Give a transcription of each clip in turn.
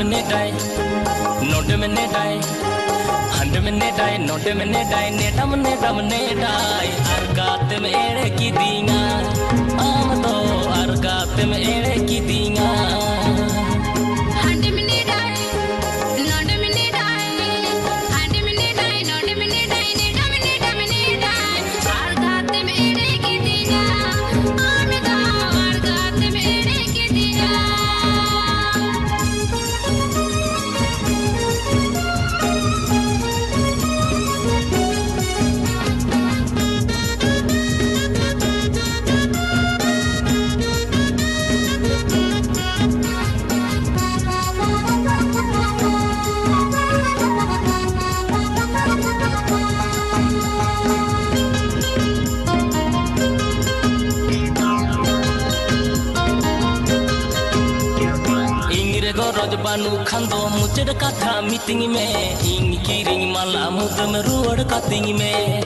नेटाय नोटे में नेटाय हंड में नेटाय नोटे में नेटाय नेटम नेटम नेटाय अरगाते में एड़े की दीना आम तो अरगाते में एड़े की दीना रजबानु खंदो मुचड़ कथा मीटिंग में इंग कीरिंग माला मुदम रुअड़ कतिंग में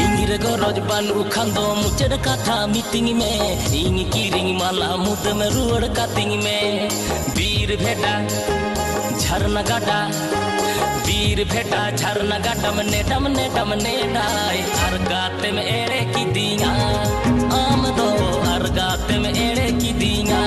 इंगिरगो रजबानु खंदो मुचड़ कथा मीटिंग में इंग कीरिंग माला मुदम रुअड़ कतिंग में वीर भेटा झरना गाडा वीर भेटा झरना गाडम नेटम नेटम नेटाय अरगाते में एड़े की दीना आम दो अरगाते में एड़े की दीना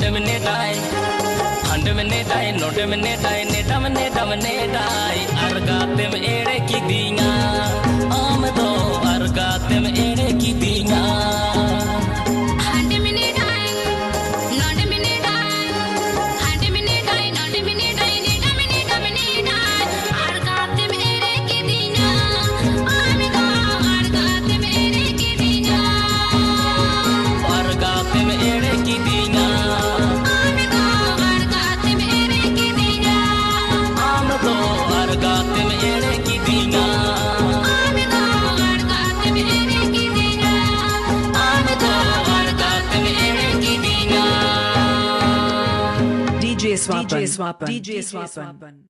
नोटे में नेटाय हंड में नेटाय नोटे में नेटाय नेटम नेटम नेटाय अरगाते में एड़े की दीना आम दो अरगाते में एड़े की दीना DJ Swapan.